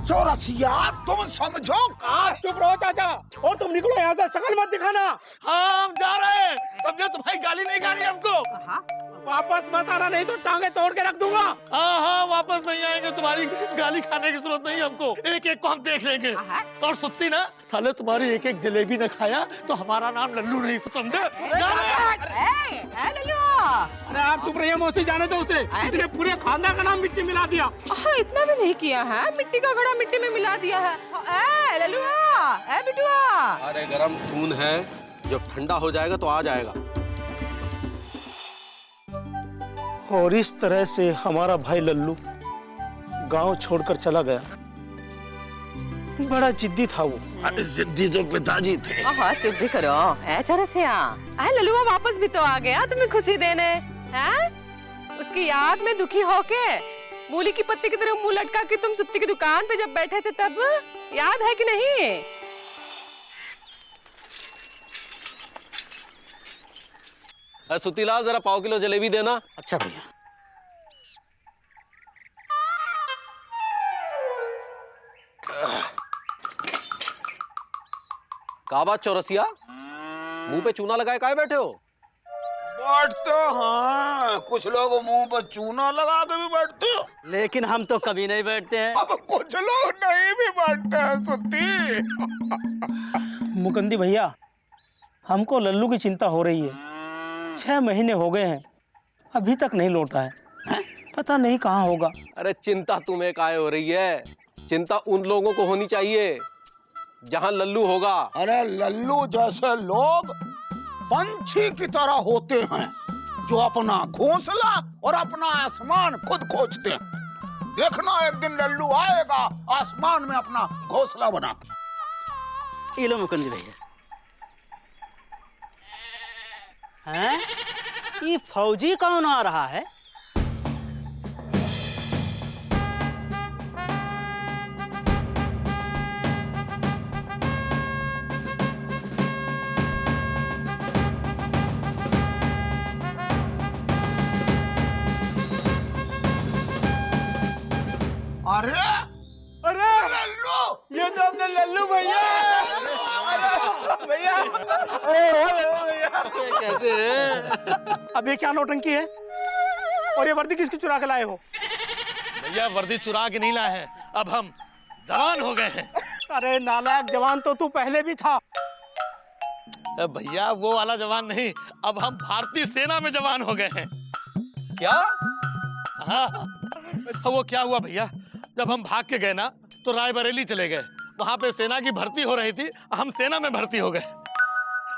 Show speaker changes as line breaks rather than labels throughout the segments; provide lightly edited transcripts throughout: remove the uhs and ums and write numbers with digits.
चौरसिया तुम समझो।
आप चुप रहो चाचा, और तुम निकलो यहाँ से, शकल मत दिखाना।
हाँ हम जा रहे हैं, समझे? तुम्हारी गाली नहीं खानी हमको।
वापस मत आना, नहीं तो टांगे तोड़ के रख दूंगा।
हाँ हाँ वापस नहीं आएंगे, तुम्हारी गाली खाने की जरूरत नहीं हमको, एक एक को हम देख लेंगे। और सुत्ती ना, साले तुम्हारी एक एक जलेबी न खाया तो हमारा नाम लल्लू नहीं, समझे?
अरे आप चुप रहिए मौसी, जाने दो उसे, इसने पूरे खानदान का नाम मिट्टी मिला दिया।
इतना भी नहीं किया है, मिट्टी का घड़ा मिट्टी में मिला दिया है। लल्लुआ, बिटुआ।
अरे गरम खून है, जब ठंडा हो जाएगा तो आ जाएगा।
और इस तरह से हमारा भाई लल्लू गांव छोड़कर चला गया। बड़ा जिद्दी था वो।
अरे जिद्दी तो पिताजी थे।
चुप भी करो। चौरसिया, लल्लुआ वापस भी तो आ गया तुम्हें खुशी देने। उसकी याद में दुखी होके मूली की पत्ती की तरह मुंह लटका के तुम सुत्ती की दुकान पे जब बैठे थे, तब याद है कि नहीं?
सुतीलाल, जरा पाव किलो जलेबी देना।
अच्छा भैया।
का बात चौरसिया, मुंह पे चूना लगाए काहे बैठे हो?
बैठते हाँ, कुछ लोग मुंह पर चूना लगा के भी बैठते हो,
लेकिन हम तो कभी नहीं बैठते हैं।
अब कुछ लोग नहीं भी बैठते हैं। सुत्ती
मुकंदी भैया, हमको लल्लू की चिंता हो रही है। 6 महीने हो गए हैं, अभी तक नहीं लौटा है। पता नहीं कहाँ होगा।
अरे चिंता तुम्हें काहे हो रही है? चिंता उन लोगों को होनी चाहिए जहां लल्लू होगा।
अरे लल्लू जैसे लोग पंछी की तरह होते हैं, जो अपना घोंसला और अपना आसमान खुद खोजते हैं। देखना एक दिन लल्लू आएगा आसमान में अपना घोंसला बना के।
ये लो मुकुंद भैया। हैं? ये फौजी कौन आ रहा है?
अरे
अरे
लल्लू,
ये तो अपने लल्लू भैया भैया।
कैसे है?
अब ये क्या नौटंकी है? और ये वर्दी किसकी चुरा के लाए हो?
भैया वर्दी चुरा के नहीं लाए हैं, अब हम जवान हो गए हैं।
अरे नालायक, जवान तो तू पहले भी था।
भैया वो वाला जवान नहीं, अब हम भारतीय सेना में जवान हो गए हैं।
क्या?
हाँ वो क्या हुआ भैया, जब हम भाग के गए ना तो रायबरेली चले गए, वहां पे सेना की भर्ती हो रही थी, हम सेना में भर्ती हो गए।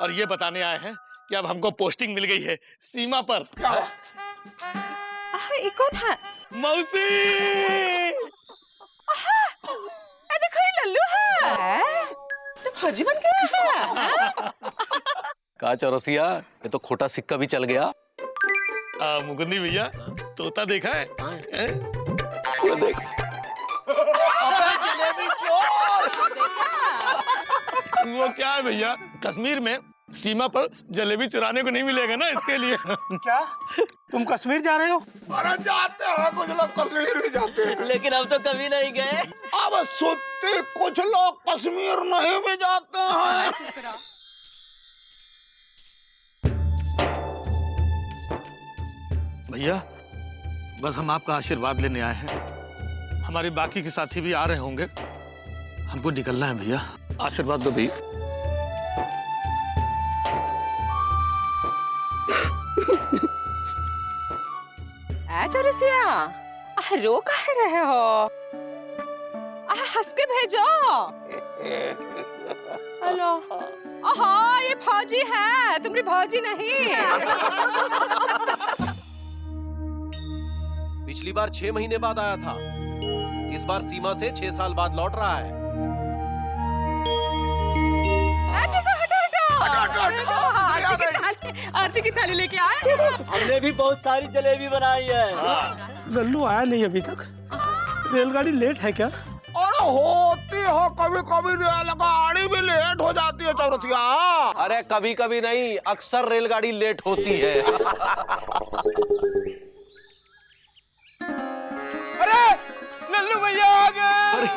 और ये बताने आए हैं कि अब हमको पोस्टिंग मिल गई है सीमा पर।
ये कौन है?
मौसी!
देखो ये लल्लू है, तो फौजी बन गया है।
का चौरसिया, ये तो खोटा सिक्का भी चल गया।
मुकुंदी भैया, तोता देखा है?
वो देख। जलेबी चोर!
वो क्या है भैया, कश्मीर में सीमा पर जलेबी चुराने को नहीं मिलेगा ना, इसके लिए।
क्या तुम कश्मीर जा रहे हो?
अरे जाते हैं, कुछ लोग कश्मीर भी जाते हैं।
लेकिन हम तो कभी नहीं गए।
अब सुत्ती कुछ लोग कश्मीर नहीं भी जाते हैं।
भैया बस हम आपका आशीर्वाद लेने आए हैं, हमारे बाकी के साथी भी आ रहे होंगे, हमको निकलना है भैया, आशीर्वाद दो भैया।
चौरसिया, रो काहे रहे हो? हंस के भेजो। हेलो, ये फौजी है, तुम्हारी फौजी नहीं।
पिछली बार 6 महीने बाद आया था, इस बार सीमा से 6 साल बाद लौट रहा है।
आरती की थाली लेके आए।
हमने भी बहुत सारी जलेबी बनाई है।
लल्लू आया नहीं अभी तक। रेलगाड़ी लेट है क्या?
अरे होती हो, कभी कभी रेलगाड़ी भी लेट हो जाती है चौरसिया।
अरे कभी कभी नहीं, अक्सर रेलगाड़ी लेट होती है।
अरे लल्लू भैया आ गए।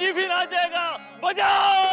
फौजी भी नाचेगा। बजाओ।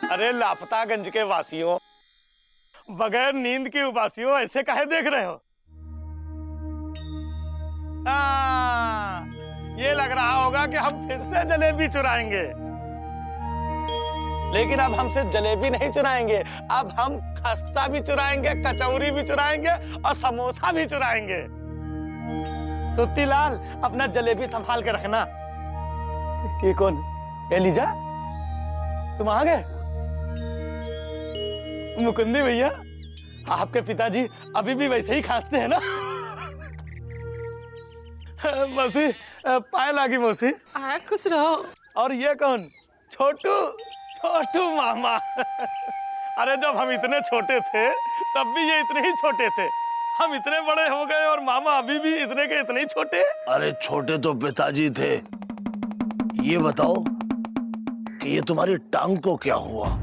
अरे लापतागंज के वासियों, बगैर नींद के उबासियों, ऐसे काहे देख रहे हो? ये लग रहा होगा कि हम फिर से जलेबी चुराएंगे। लेकिन अब हमसे जलेबी नहीं चुराएंगे, अब हम खस्ता भी चुराएंगे, कचौरी भी चुराएंगे और समोसा भी चुराएंगे। सुत्ती लाल, अपना जलेबी संभाल के रखना। ये कौन? एलिजा, तुम आ गए? मुकुंदी भैया, आपके पिताजी अभी भी वैसे ही खांसते हैं ना? मौसी, पाए लागी मौसी।
खुश रहो।
और ये कौन? छोटू, छोटू मामा। अरे जब हम इतने छोटे थे तब भी ये इतने ही छोटे थे। हम इतने बड़े हो गए और मामा अभी भी इतने के इतने ही छोटे।
अरे छोटे तो पिताजी थे। ये बताओ कि ये तुम्हारी टांग को क्या हुआ?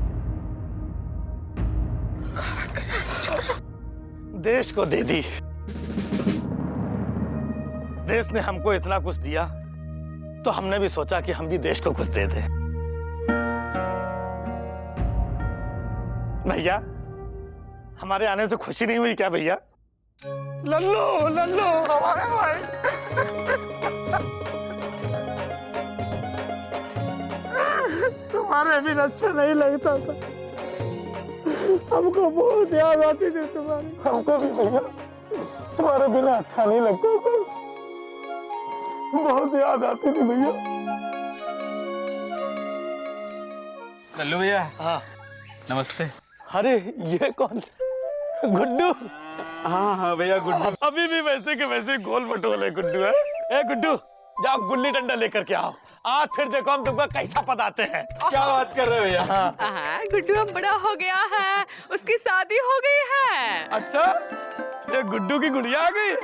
देश को दे दी। देश ने हमको इतना कुछ दिया तो हमने भी सोचा कि हम भी देश को कुछ दे दें। भैया, हमारे आने से खुशी नहीं हुई क्या भैया? लल्लू, लल्लू हमारे भाई। तुम्हारे बिना अच्छा नहीं लगता था। हमको बहुत याद आती थी तुम्हारी। हमको भी भैया तुम्हारे बिना अच्छा नहीं लगता था, बहुत याद आती थी भैया।
लल्लू भैया।
हाँ
नमस्ते।
अरे ये कौन? गुड्डू।
हाँ हाँ भैया, गुड्डू।
अभी भी वैसे के वैसे गोल मटोले गुड्डू है। ए गुड्डू, जाओ गुल्ली डंडा लेकर के आओ। आज फिर देखो हम तुमको कैसा पदाते हैं।
क्या बात कर रहे हो भैया?
गुड्डू अब बड़ा हो गया है, उसकी शादी हो गई है।
अच्छा, ये गुड्डू की गुड़िया आ गई है?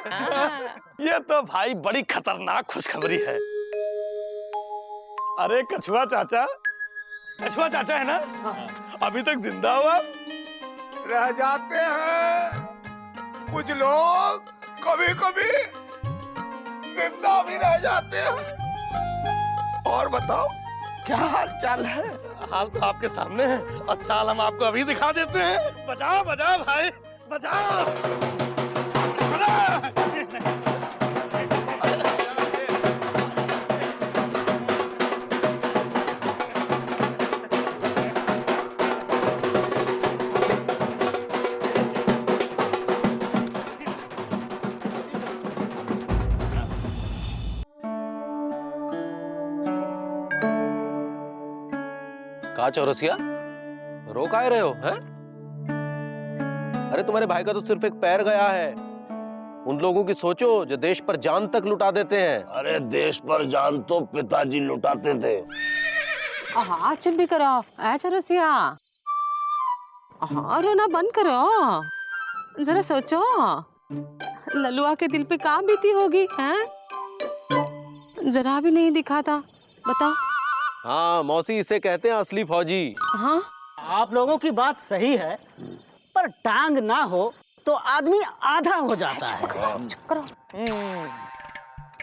ये तो भाई बड़ी खतरनाक खुशखबरी है। अरे कछुआ चाचा, कछुआ चाचा है ना? अभी तक जिंदा हुआ?
रह जाते हैं कुछ लोग, कभी कभी जिंदा भी रह जाते हैं। और बताओ क्या हाल चाल है?
हाल तो आपके सामने है और चाल हम आपको अभी दिखा देते हैं। बजाओ बजाओ भाई, बजाओ।
कहा चौरसिया, रो काहे रहे हो? हैं? अरे तुम्हारे भाई का तो सिर्फ एक पैर गया है। उन लोगों की सोचो जो देश पर जान तक लुटा देते हैं।
अरे देश पर जान तो पिताजी लुटाते थे।
हाँ चुप भी करो ऐ चौरसिया। हाँ रोना बंद करो, जरा सोचो लल्लुआ के दिल पे क्या बीती होगी हैं? जरा भी नहीं दिखा था, बताओ।
हाँ मौसी, इसे कहते हैं असली फौजी।
हाँ
आप लोगों की बात सही है, पर टांग ना हो तो आदमी आधा हो जाता है।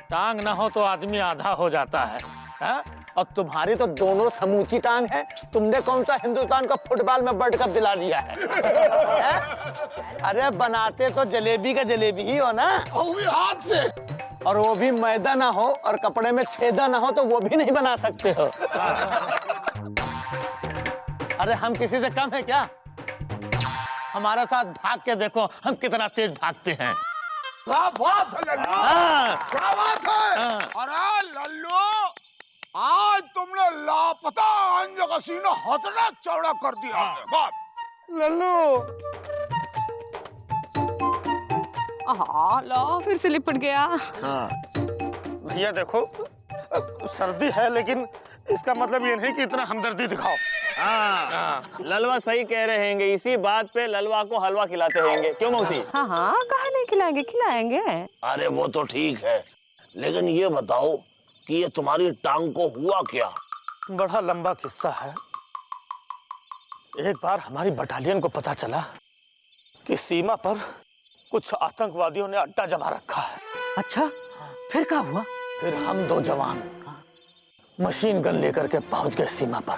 टांग ना हो तो आदमी आधा हो जाता है।
हाँ? और तुम्हारी तो दोनों समूची टांग है। तुमने कौन सा हिंदुस्तान को फुटबॉल में वर्ल्ड कप दिला दिया है? अरे बनाते तो जलेबी का जलेबी ही हो ना,
वो भी हाथ से।
और वो भी मैदा ना हो और कपड़े में छेदा ना हो तो वो भी नहीं बना सकते हो। अरे हम किसी से कम है क्या? हमारे साथ भाग के देखो हम कितना तेज भागते हैं।
क्या बात है लल्लू, क्या बात है। अरे लल्लू, आज तुमने लापता अंज का सीना हथना चौड़ा कर दिया है। बात
लल्लू,
लो फिर से लिपट गया।
भैया देखो, सर्दी है लेकिन इसका मतलब ये नहीं कि इतना हमदर्दी दिखाओ।
ललवा सही कह रहे हैं, इसी बात पे ललवा को हलवा खिलाते रहेंगे, क्यों मौसी?
हाँ हाँ, कहा नहीं खिलाएंगे, खिलाएंगे।
अरे वो तो ठीक है, लेकिन ये बताओ कि ये तुम्हारी टांग को हुआ क्या?
बड़ा लंबा किस्सा है। एक बार हमारी बटालियन को पता चला कि सीमा पर कुछ आतंकवादियों ने अड्डा जमा रखा है।
अच्छा, फिर क्या हुआ?
फिर हम दो जवान मशीन गन लेकर के पहुंच गए सीमा पर,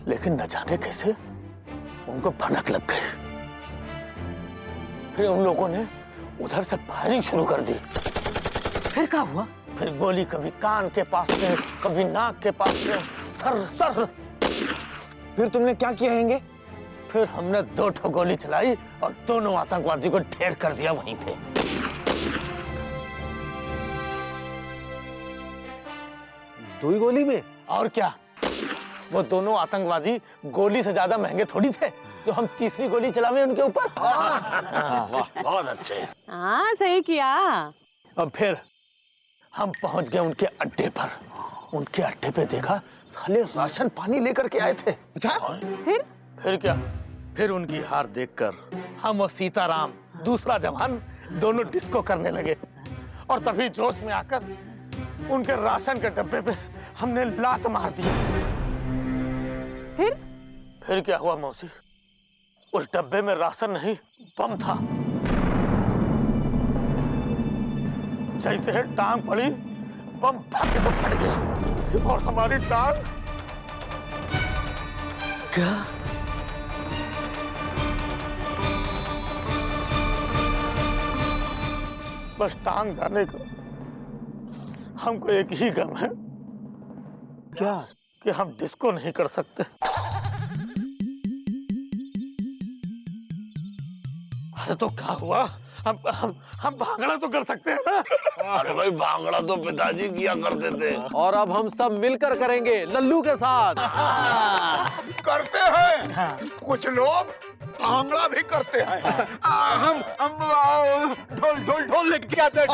लेकिन न जाने कैसे उनको भनक लग गई। फिर उन लोगों ने उधर से फायरिंग शुरू कर दी।
फिर क्या हुआ?
फिर गोली कभी कान के पास में, कभी नाक के पास में, सर सर।
फिर तुमने क्या किया हैंगे?
फिर हमने 2 ठो गोली चलाई और दोनों आतंकवादी को ढेर कर दिया वहीं पे।
दो ही गोली में?
और क्या, वो दोनों आतंकवादी गोली से ज्यादा महंगे थोड़ी थे जो हम तीसरी गोली चलावे उनके ऊपर।
बहुत अच्छे।
हाँ सही किया।
अब फिर हम पहुंच गए उनके अड्डे पर। उनके अड्डे पे देखा साले राशन पानी लेकर के आए थे। फिर क्या, फिर उनकी हार देखकर हम और सीताराम दूसरा जवान दोनों डिस्को करने लगे। और तभी जोश में आकर उनके राशन के डब्बे पे हमने लात मार दी। फिर क्या हुआ मौसी, उस डब्बे में राशन नहीं बम था। जैसे टांग पड़ी बम भाग के तो फट गया और हमारी टांग।
क्या?
बस टांग जाने का हमको एक ही गम है।
क्या?
कि हम डिस्को नहीं कर सकते। अरे तो क्या हुआ, हम भांगड़ा तो कर सकते हैं ना।
अरे भाई भांगड़ा तो पिताजी किया करते थे।
और अब हम सब मिलकर करेंगे लल्लू के साथ।
करते हैं, कुछ लोग भांगड़ा भी करते हैं।
हम ढोल लेके आते हैं।